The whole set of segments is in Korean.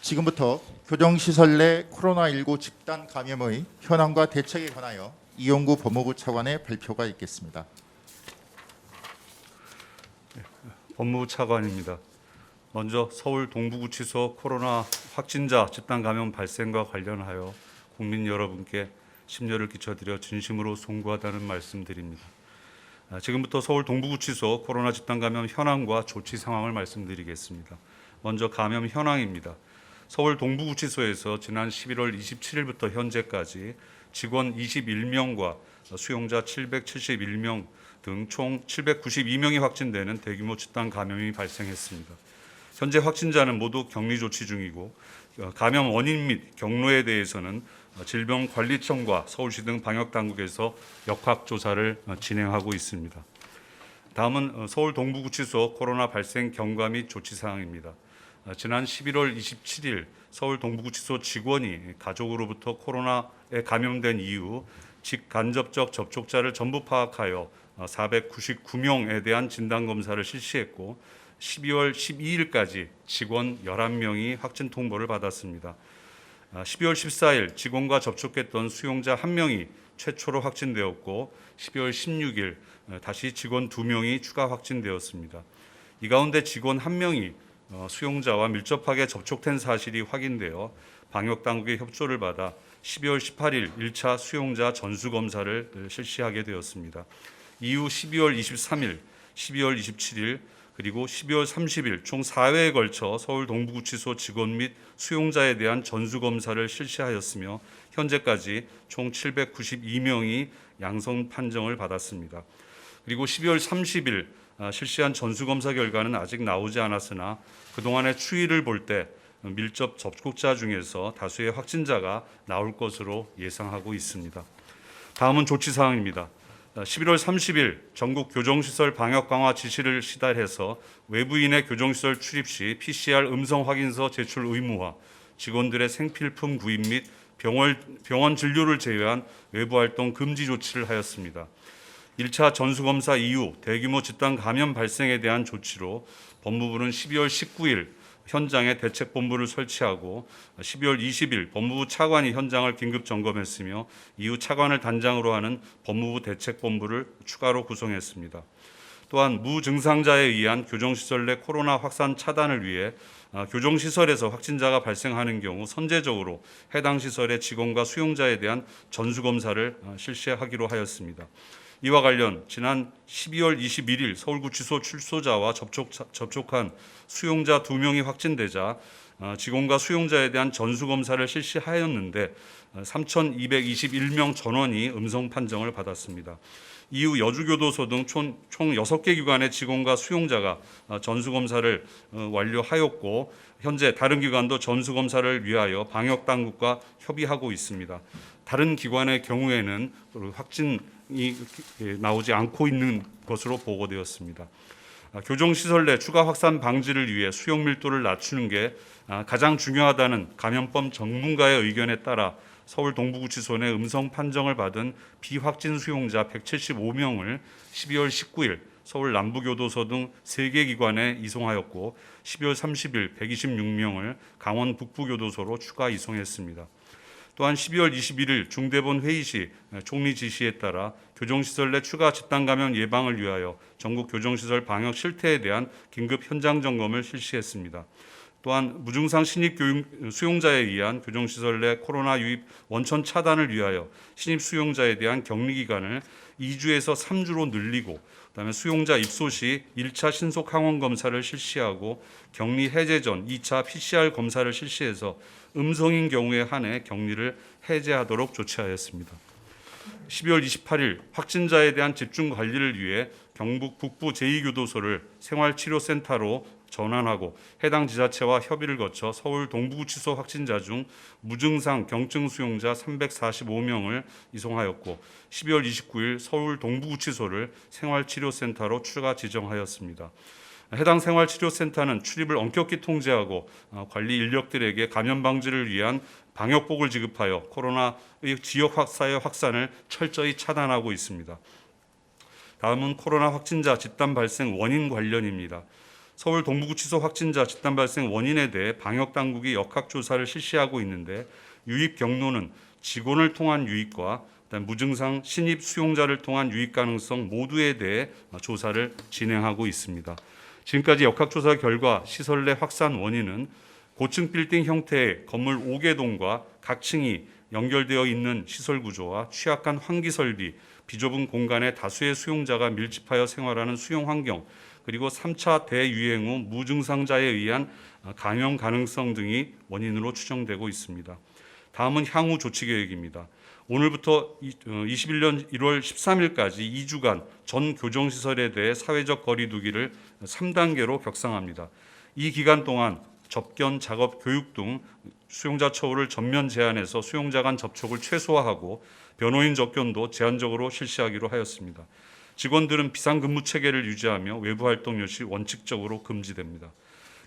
지금부터 교정시설 내 코로나19 집단 감염의 현황과 대책에 관하여 이용구 법무부 차관의 발표가 있겠습니다. 법무부 차관입니다. 먼저 서울 동부구치소 코로나 확진자 집단 감염 발생과 관련하여 국민 여러분께 심려를 끼쳐드려 진심으로 송구하다는 말씀드립니다. 지금부터 서울 동부구치소 코로나 집단 감염 현황과 조치 상황을 말씀드리겠습니다. 먼저 감염 현황입니다. 서울 동부구치소에서 지난 11월 27일부터 현재까지 직원 21명과 수용자 771명 등 총 792명이 확진되는 대규모 집단 감염이 발생했습니다. 현재 확진자는 모두 격리 조치 중이고 감염 원인 및 경로에 대해서는 질병관리청과 서울시 등 방역당국에서 역학조사를 진행하고 있습니다. 다음은 서울 동부구치소 코로나 발생 경과 및 조치 사항입니다. 지난 11월 27일 서울 동부구치소 직원이 가족으로부터 코로나에 감염된 이후 직간접적 접촉자를 전부 파악하여 499명에 대한 진단검사를 실시했고 12월 12일까지 직원 11명이 확진 통보를 받았습니다. 12월 14일 직원과 접촉했던 수용자 1명이 최초로 확진되었고 12월 16일 다시 직원 2명이 추가 확진되었습니다. 이 가운데 직원 1명이 수용자와 밀접하게 접촉된 사실이 확인되어 방역당국의 협조를 받아 12월 18일 1차 수용자 전수검사를 실시하게 되었습니다. 이후 12월 23일, 12월 27일, 그리고 12월 30일 총 4회에 걸쳐 서울 동부구치소 직원 및 수용자에 대한 전수검사를 실시하였으며 현재까지 총 792명이 양성 판정을 받았습니다. 그리고 12월 30일 실시한 전수검사 결과는 아직 나오지 않았으나 그동안의 추이를 볼 때 밀접 접촉자 중에서 다수의 확진자가 나올 것으로 예상하고 있습니다. 다음은 조치 사항입니다. 11월 30일 전국 교정시설 방역 강화 지시를 시달해서 외부인의 교정시설 출입 시 PCR 음성 확인서 제출 의무화, 직원들의 생필품 구입 및 병원 진료를 제외한 외부 활동 금지 조치를 하였습니다. 1차 전수검사 이후 대규모 집단 감염 발생에 대한 조치로 법무부는 12월 19일 현장에 대책본부를 설치하고 12월 20일 법무부 차관이 현장을 긴급 점검했으며 이후 차관을 단장으로 하는 법무부 대책본부를 추가로 구성했습니다. 또한 무증상자에 의한 교정시설 내 코로나 확산 차단을 위해 교정시설에서 확진자가 발생하는 경우 선제적으로 해당 시설의 직원과 수용자에 대한 전수검사를 실시하기로 하였습니다. 이와 관련 지난 12월 21일 서울구치소 출소자와 접촉한 수용자 2명이 확진되자 직원과 수용자에 대한 전수검사를 실시하였는데 3,221명 전원이 음성 판정을 받았습니다. 이후 여주교도소 등 총 6개 기관의 직원과 수용자가 전수검사를 완료하였고 현재 다른 기관도 전수검사를 위하여 방역당국과 협의하고 있습니다. 다른 기관의 경우에는 확진이 나오지 않고 있는 것으로 보고되었습니다. 교정시설 내 추가 확산 방지를 위해 수용 밀도를 낮추는 게 가장 중요하다는 감염법 전문가의 의견에 따라 서울 동부구치소 내 음성 판정을 받은 비확진 수용자 175명을 12월 19일 서울 남부교도소 등 3개 기관에 이송하였고 12월 30일 126명을 강원 북부교도소로 추가 이송했습니다. 또한 12월 21일 중대본 회의 시 총리 지시에 따라 교정시설 내 추가 집단 감염 예방을 위하여 전국 교정시설 방역 실태에 대한 긴급 현장 점검을 실시했습니다. 또한 무증상 신입 수용자에 의한 교정시설 내 코로나 유입 원천 차단을 위하여 신입 수용자에 대한 격리 기간을 2주에서 3주로 늘리고 그다음에 수용자 입소 시 1차 신속 항원 검사를 실시하고 격리 해제 전 2차 PCR 검사를 실시해서 음성인 경우에 한해 격리를 해제하도록 조치하였습니다. 12월 28일 확진자에 대한 집중 관리를 위해 경북 북부 제2교도소를 생활치료센터로 전환하고 해당 지자체와 협의를 거쳐 서울 동부구치소 확진자 중 무증상 경증 수용자 345명을 이송하였고 12월 29일 서울 동부구치소를 생활치료센터로 추가 지정하였습니다. 해당 생활치료센터는 출입을 엄격히 통제하고 관리 인력들에게 감염 방지를 위한 방역복을 지급하여 코로나의 지역 사회 확산을 철저히 차단하고 있습니다. 다음은 코로나 확진자 집단 발생 원인 관련입니다. 서울 동부구치소 확진자 집단 발생 원인에 대해 방역 당국이 역학조사를 실시하고 있는데 유입 경로는 직원을 통한 유입과 무증상 신입 수용자를 통한 유입 가능성 모두에 대해 조사를 진행하고 있습니다. 지금까지 역학조사 결과 시설 내 확산 원인은 고층 빌딩 형태의 건물 5개 동과 각 층이 연결되어 있는 시설 구조와 취약한 환기 설비, 비좁은 공간에 다수의 수용자가 밀집하여 생활하는 수용 환경, 그리고 3차 대유행 후 무증상자에 의한 감염 가능성 등이 원인으로 추정되고 있습니다. 다음은 향후 조치 계획입니다. 오늘부터 21년 1월 13일까지 2주간 전 교정시설에 대해 사회적 거리 두기를 3단계로 격상합니다. 이 기간 동안 접견, 작업, 교육 등 수용자 처우를 전면 제한해서 수용자 간 접촉을 최소화하고 변호인 접견도 제한적으로 실시하기로 하였습니다. 직원들은 비상근무 체계를 유지하며 외부 활동 역시 원칙적으로 금지됩니다.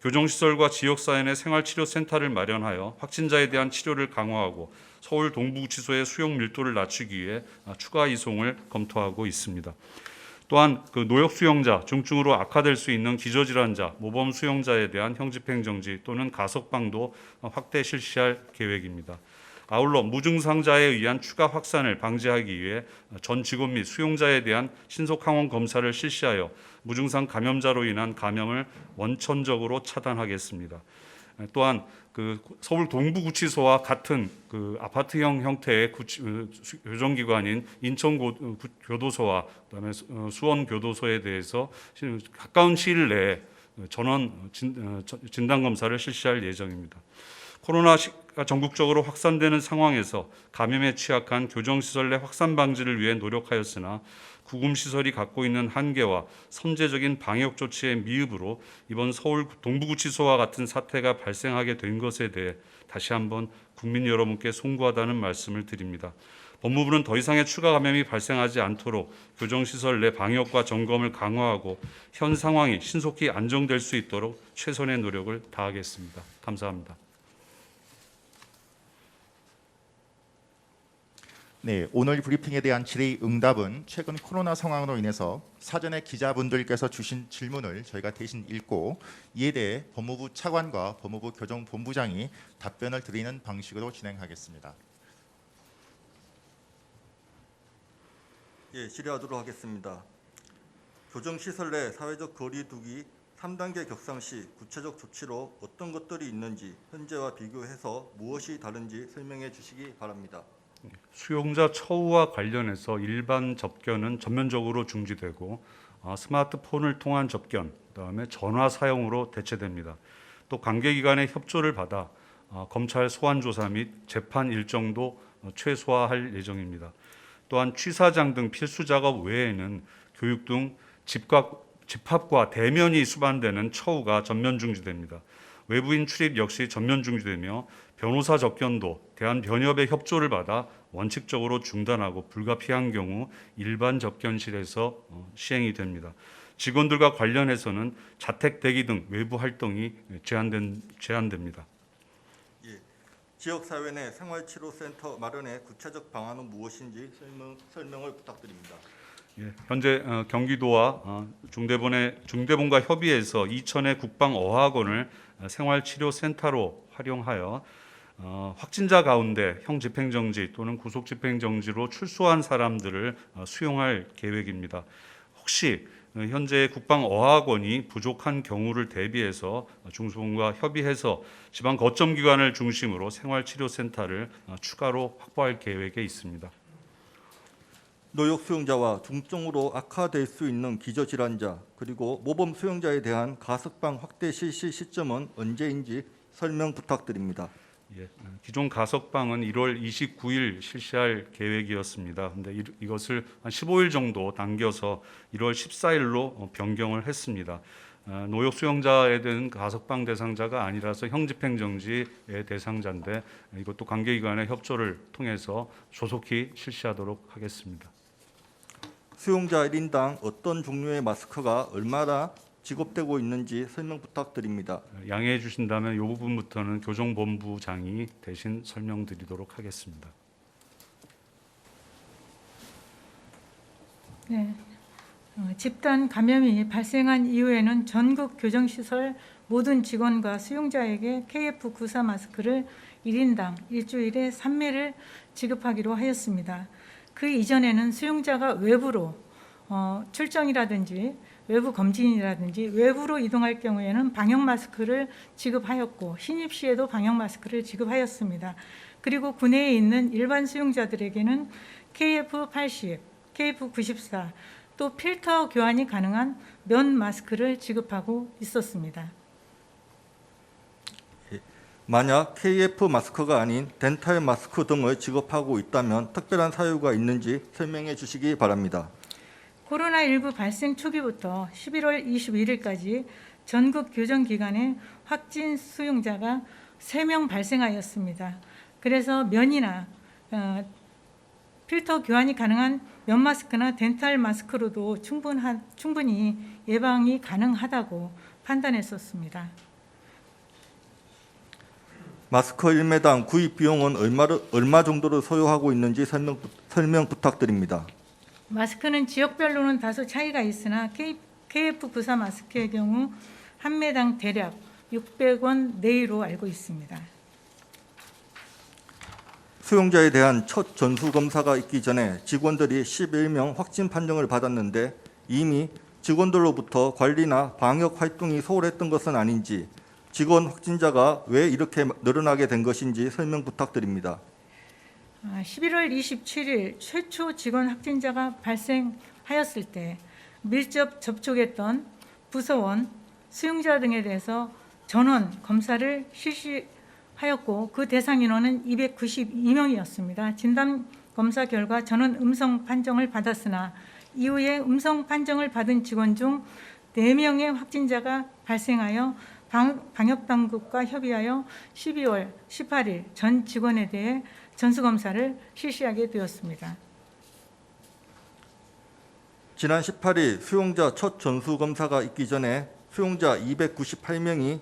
교정시설과 지역사회 내 생활치료센터를 마련하여 확진자에 대한 치료를 강화하고 서울 동부구치소의 수용 밀도를 낮추기 위해 추가 이송을 검토하고 있습니다. 또한 노역 수용자, 중증으로 악화될 수 있는 기저질환자, 모범 수용자에 대한 형집행정지 또는 가석방도 확대 실시할 계획입니다. 아울러 무증상자에 의한 추가 확산을 방지하기 위해 전 직원 및 수용자에 대한 신속항원 검사를 실시하여 무증상 감염자로 인한 감염을 원천적으로 차단하겠습니다. 또한 서울 동부구치소와 같은 아파트형 형태의 교정기관인 인천교도소와 그다음에 수원교도소에 대해서 가까운 시일 내에 전원 진단검사를 실시할 예정입니다. 코로나가 전국적으로 확산되는 상황에서 감염에 취약한 교정시설 내 확산 방지를 위해 노력하였으나 구금시설이 갖고 있는 한계와 선제적인 방역 조치의 미흡으로 이번 서울 동부구치소와 같은 사태가 발생하게 된 것에 대해 다시 한번 국민 여러분께 송구하다는 말씀을 드립니다. 법무부는 더 이상의 추가 감염이 발생하지 않도록 교정시설 내 방역과 점검을 강화하고 현 상황이 신속히 안정될 수 있도록 최선의 노력을 다하겠습니다. 감사합니다. 네, 오늘 브리핑에 대한 질의응답은 최근 코로나 상황으로 인해서 사전에 기자분들께서 주신 질문을 저희가 대신 읽고 이에 대해 법무부 차관과 법무부 교정본부장이 답변을 드리는 방식으로 진행하겠습니다. 예, 질의하도록 하겠습니다. 교정시설 내 사회적 거리 두기 3단계 격상 시 구체적 조치로 어떤 것들이 있는지 현재와 비교해서 무엇이 다른지 설명해 주시기 바랍니다. 수용자 처우와 관련해서 일반 접견은 전면적으로 중지되고 스마트폰을 통한 접견, 그다음에 전화 사용으로 대체됩니다. 또 관계기관의 협조를 받아 검찰 소환 조사 및 재판 일정도 최소화할 예정입니다. 또한 취사장 등 필수 작업 외에는 교육 등 집합과 대면이 수반되는 처우가 전면 중지됩니다. 외부인 출입 역시 전면 중지되며 변호사 접견도 대한변협의 협조를 받아 원칙적으로 중단하고 불가피한 경우 일반 접견실에서 시행이 됩니다. 직원들과 관련해서는 자택 대기 등 외부 활동이 제한됩니다. 예, 지역사회 내 생활치료센터 마련의 구체적 방안은 무엇인지 설명을 부탁드립니다. 예, 현재 경기도와 중대본과 협의해서 이천의 국방어학원을 생활치료센터로 활용하여 확진자 가운데 형집행정지 또는 구속집행정지로 출소한 사람들을 수용할 계획입니다. 혹시 현재 국방어학원이 부족한 경우를 대비해서 중수본과 협의해서 지방 거점 기관을 중심으로 생활치료센터를 추가로 확보할 계획에 있습니다. 노역 수용자와 중증으로 악화될 수 있는 기저질환자 그리고 모범 수용자에 대한 가석방 확대 실시 시점은 언제인지 설명 부탁드립니다. 예, 기존 가석방은 1월 29일 실시할 계획이었습니다. 그런데 이것을 한 15일 정도 당겨서 1월 14일로 변경을 했습니다. 노역 수용자에 대한 가석방 대상자가 아니라서 형집행정지의 대상자인데 이것도 관계기관의 협조를 통해서 조속히 실시하도록 하겠습니다. 수용자 1인당 어떤 종류의 마스크가 얼마나 지급되고 있는지 설명 부탁드립니다. 양해해 주신다면 이 부분부터는 교정본부장이 대신 설명드리도록 하겠습니다. 네, 집단 감염이 발생한 이후에는 전국 교정시설 모든 직원과 수용자에게 KF94 마스크를 1인당 일주일에 3매를 지급하기로 하였습니다. 그 이전에는 수용자가 외부로 출정이라든지 외부 검진이라든지 외부로 이동할 경우에는 방역 마스크를 지급하였고 신입 시에도 방역 마스크를 지급하였습니다. 그리고 군내에 있는 일반 수용자들에게는 KF80, KF94 또 필터 교환이 가능한 면 마스크를 지급하고 있었습니다. 만약 KF 마스크가 아닌 덴탈 마스크 등을 지급하고 있다면 특별한 사유가 있는지 설명해 주시기 바랍니다. 코로나19 발생 초기부터 11월 21일까지 전국 교정기관에 확진 수용자가 3명 발생하였습니다. 그래서 면이나 필터 교환이 가능한 면 마스크나 덴탈 마스크로도 충분히 예방이 가능하다고 판단했었습니다. 마스크 1매당 구입 비용은 얼마 정도로 소요하고 있는지 설명 부탁드립니다. 마스크는 지역별로는 다소 차이가 있으나 KF94 마스크의 경우 한 매당 대략 600원 내외로 알고 있습니다. 수용자에 대한 첫 전수검사가 있기 전에 직원들이 11명 확진 판정을 받았는데 이미 직원들로부터 관리나 방역 활동이 소홀했던 것은 아닌지, 직원 확진자가 왜 이렇게 늘어나게 된 것인지 설명 부탁드립니다. 11월 27일 최초 직원 확진자가 발생하였을 때 밀접 접촉했던 부서원, 수용자 등에 대해서 전원 검사를 실시하였고 그 대상 인원은 292명이었습니다. 진단 검사 결과 전원 음성 판정을 받았으나 이후에 음성 판정을 받은 직원 중 4명의 확진자가 발생하여 방역당국과 협의하여 12월 18일 전 직원에 대해 전수검사를 실시하게 되었습니다. 지난 18일 수용자 첫 전수검사가 있기 전에 수용자 298명이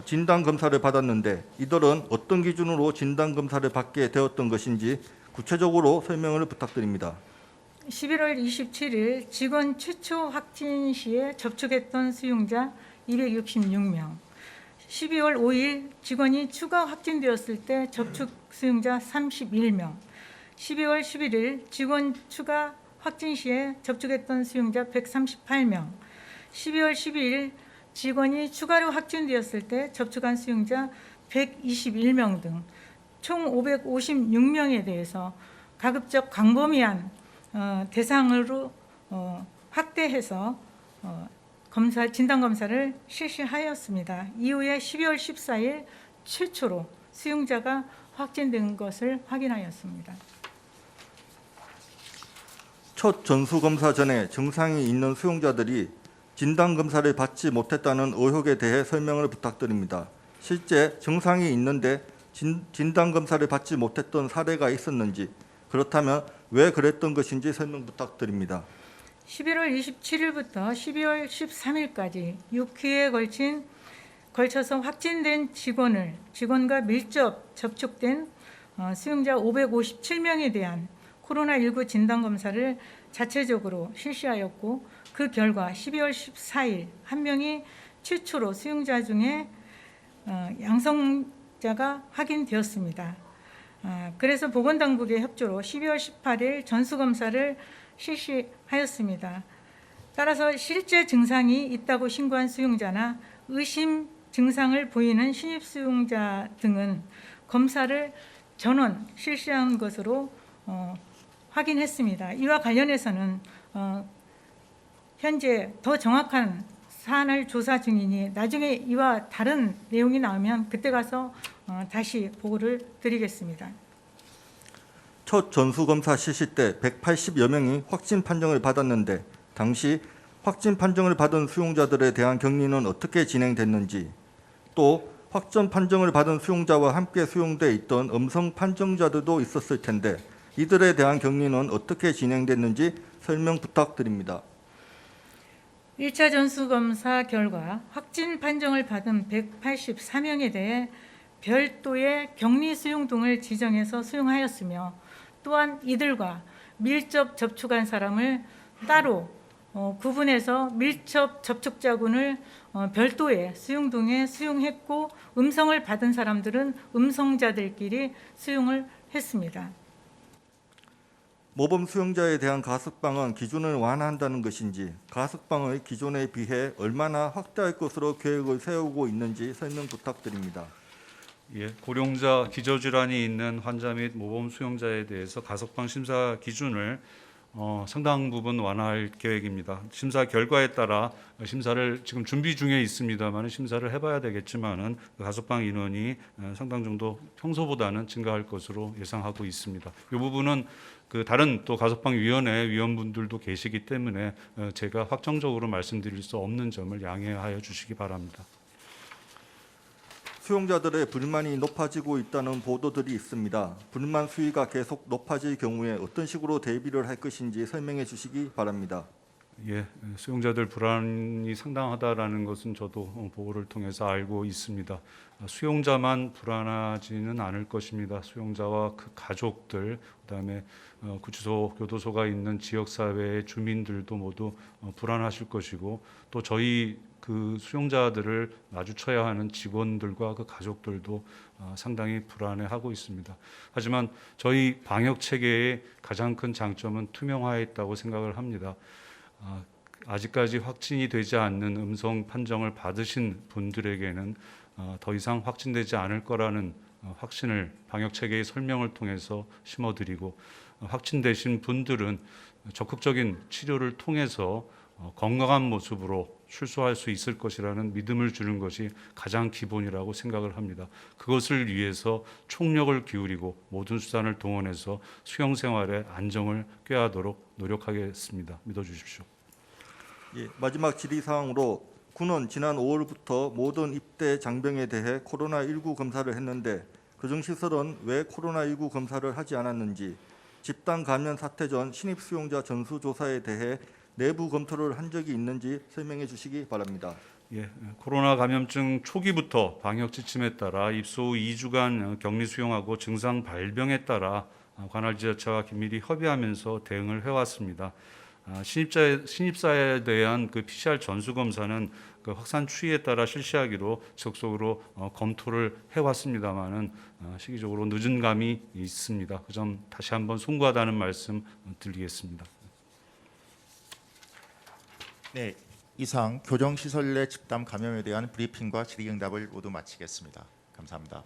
진단검사를 받았는데 이들은 어떤 기준으로 진단검사를 받게 되었던 것인지 구체적으로 설명을 부탁드립니다. 11월 27일 직원 최초 확진 시에 접촉했던 수용자 266명, 12월 5일 직원이 추가 확진되었을 때 접촉 수용자 31명, 12월 11일 직원 추가 확진 시에 접촉했던 수용자 138명, 12월 12일 직원이 추가로 확진되었을 때 접촉한 수용자 121명 등 총 556명에 대해서 가급적 광범위한 대상으로 확대해서 진단검사를 실시하였습니다. 이후에 12월 14일 최초로 수용자가 확진된 것을 확인하였습니다. 첫 전수검사 전에 증상이 있는 수용자들이 진단검사를 받지 못했다는 의혹에 대해 설명을 부탁드립니다. 실제 증상이 있는데 진단검사를 받지 못했던 사례가 있었는지, 그렇다면 왜 그랬던 것인지 설명 부탁드립니다. 11월 27일부터 12월 13일까지 6회에 걸쳐서 확진된 직원과 밀접 접촉된 수용자 557명에 대한 코로나19 진단검사를 자체적으로 실시하였고 그 결과 12월 14일 한 명이 최초로 수용자 중에 양성자가 확인되었습니다. 그래서 보건당국의 협조로 12월 18일 전수검사를 실시하였습니다. 따라서 실제 증상이 있다고 신고한 수용자나 의심 증상을 보이는 신입 수용자 등은 검사를 전원 실시한 것으로 확인했습니다. 이와 관련해서는 현재 더 정확한 사안을 조사 중이니 나중에 이와 다른 내용이 나오면 그때 가서 다시 보고를 드리겠습니다. 첫 전수검사 실시 때 180여 명이 확진 판정을 받았는데 당시 확진 판정을 받은 수용자들에 대한 격리는 어떻게 진행됐는지, 또 확진 판정을 받은 수용자와 함께 수용돼 있던 음성 판정자들도 있었을 텐데 이들에 대한 격리는 어떻게 진행됐는지 설명 부탁드립니다. 1차 전수검사 결과 확진 판정을 받은 184명에 대해 별도의 격리 수용 등을 지정해서 수용하였으며 또한 이들과 밀접 접촉한 사람을 따로 구분해서 밀접 접촉자군을 별도의 수용동에 수용했고 음성을 받은 사람들은 음성자들끼리 수용을 했습니다. 모범 수용자에 대한 가석방은 기준을 완화한다는 것인지 가석방의 기존에 비해 얼마나 확대할 것으로 계획을 세우고 있는지 설명 부탁드립니다. 예, 고령자 기저질환이 있는 환자 및 모범 수용자에 대해서 가석방 심사 기준을 상당 부분 완화할 계획입니다. 심사 결과에 따라 심사를 지금 준비 중에 있습니다만 심사를 해봐야 되겠지만은 가석방 인원이 상당 정도 평소보다는 증가할 것으로 예상하고 있습니다. 이 부분은 그 다른 또 가석방위원회 위원분들도 계시기 때문에 제가 확정적으로 말씀드릴 수 없는 점을 양해하여 주시기 바랍니다. 수용자들의 불만이 높아지고 있다는 보도들이 있습니다. 불만 수위가 계속 높아질 경우에 어떤 식으로 대비를 할 것인지 설명해 주시기 바랍니다. 예, 수용자들 불안이 상당하다라는 것은 저도 보고를 통해서 알고 있습니다. 수용자만 불안하지는 않을 것입니다. 수용자와 그 가족들, 그다음에 구치소, 교도소가 있는 지역 사회의 주민들도 모두 불안하실 것이고 또 저희 그 수용자들을 마주쳐야 하는 직원들과 그 가족들도 상당히 불안해하고 있습니다. 하지만 저희 방역 체계의 가장 큰 장점은 투명화에 있다고 생각을 합니다. 아직까지 확진이 되지 않는 음성 판정을 받으신 분들에게는 더 이상 확진되지 않을 거라는 확신을 방역 체계의 설명을 통해서 심어드리고 확진되신 분들은 적극적인 치료를 통해서 건강한 모습으로 출소할 수 있을 것이라는 믿음을 주는 것이 가장 기본이라고 생각을 합니다. 그것을 위해서 총력을 기울이고 모든 수단을 동원해서 수용 생활의 안정을 꾀하도록 노력하겠습니다. 믿어주십시오. 예, 마지막 질의사항으로 군은 지난 5월부터 모든 입대 장병에 대해 코로나19 검사를 했는데 교정시설은 왜 코로나19 검사를 하지 않았는지, 집단 감염 사태 전 신입 수용자 전수조사에 대해 내부 검토를 한 적이 있는지 설명해 주시기 바랍니다. 예, 코로나 감염증 초기부터 방역 지침에 따라 입소 후 2주간 격리 수용하고 증상 발병에 따라 관할 지자체와 긴밀히 협의하면서 대응을 해왔습니다. 신입사에 대한 그 PCR 전수 검사는 그 확산 추이에 따라 실시하기로 지속적으로 검토를 해왔습니다만은 시기적으로 늦은 감이 있습니다. 그 점 다시 한번 송구하다는 말씀 드리겠습니다. 네, 이상 교정시설 내 집단 감염에 대한 브리핑과 질의응답을 모두 마치겠습니다. 감사합니다.